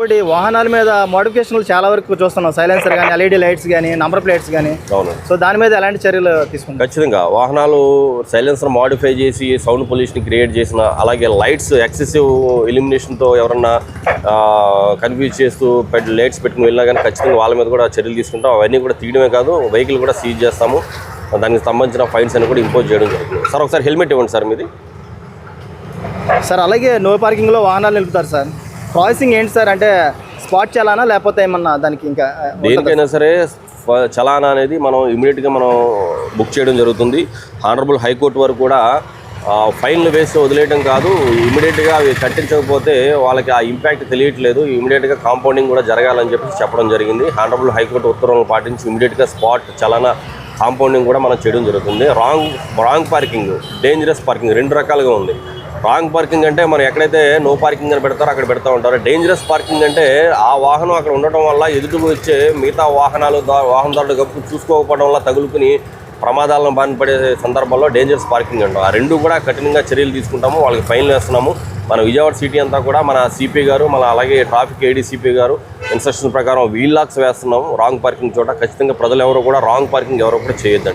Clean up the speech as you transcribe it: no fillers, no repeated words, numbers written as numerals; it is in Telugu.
ఇంకొకటి వాహనాల మీద మోడిఫికేషన్లు చాలా వరకు చూస్తున్నాం. సైలెన్సర్ కానీ, ఎల్ఈడి లైట్స్ కానీ, నంబర్ ప్లేట్స్ కానీ. అవును. సో దాని మీద ఎలాంటి చర్యలు తీసుకుంటారు? ఖచ్చితంగా వాహనాలు సైలెన్సర్ మాడిఫై చేసి సౌండ్ పొల్యూషన్ క్రియేట్ చేసిన, అలాగే లైట్స్ ఎక్సెసివ్ ఇల్యూమినేషన్తో ఎవరన్నా కన్ఫ్యూజ్ చేస్తూ లైట్స్ పెట్టుకుని వెళ్ళినా కానీ ఖచ్చితంగా వాళ్ళ మీద కూడా చర్యలు తీసుకుంటాం. అవన్నీ కూడా తీయడమే కాదు, వెహికల్ కూడా సీజ్ చేస్తాము. దానికి సంబంధించిన ఫైన్స్ అని కూడా ఇంపోజ్ చేయడం జరుగుతుంది. సార్ ఒకసారి హెల్మెట్ ఇవ్వండి సార్ మీది. సార్ అలాగే నో పార్కింగ్లో వాహనాలు నిలుపుతారు సార్. క్రాసింగ్ ఏంటి సార్, అంటే స్పాట్ చలానా లేకపోతే ఏమన్నా దానికి ఇంకా దేనికైనా సరే చలానా అనేది మనం ఇమీడియట్గా మనం బుక్ చేయడం జరుగుతుంది. హానరబుల్ హైకోర్టు వరకు కూడా ఫైన్లు వేసి వదిలేయడం కాదు, ఇమీడియట్గా అవి కట్టించకపోతే వాళ్ళకి ఆ ఇంపాక్ట్ తెలియట్లేదు, ఇమీడియట్గా కాంపౌండింగ్ కూడా జరగాలని చెప్పి చెప్పడం జరిగింది. హానరబుల్ హైకోర్టు ఉత్తర్వులను పాటించి ఇమీడియట్గా స్పాట్ చలానా కాంపౌండింగ్ కూడా మనం చేయడం జరుగుతుంది. రాంగ్ పార్కింగ్, డేంజరస్ పార్కింగ్ రెండు రకాలుగా ఉంది. రాంగ్ పార్కింగ్ అంటే మనం ఎక్కడైతే నో పార్కింగ్ అని పెడతారో అక్కడ పెడతా ఉంటారు. డేంజరస్ పార్కింగ్ అంటే ఆ వాహనం అక్కడ ఉండటం వల్ల ఎదుటికి వచ్చే మిగతా వాహనదారుడు గప్పు చూసుకోకపోవడం వల్ల తగులుకుని ప్రమాదాలను బారినపడే సందర్భాల్లో డేంజరస్ పార్కింగ్ అంటాం. ఆ రెండు కూడా కఠినంగా చర్యలు తీసుకుంటాము, వాళ్ళకి ఫైన్లు వేస్తున్నాము. మన విజయవాడ సిటీ అంతా కూడా మన సిపి గారు, మన అలాగే ట్రాఫిక్ ఏడీసీపీ గారు ఇన్స్ట్రక్షన్ ప్రకారం వీల్ లాక్స్ వేస్తున్నాము. రాంగ్ పార్కింగ్ చోట ఖచ్చితంగా ప్రజలు ఎవరు కూడా రాంగ్ పార్కింగ్ ఎవరు కూడా చేయొద్దండి.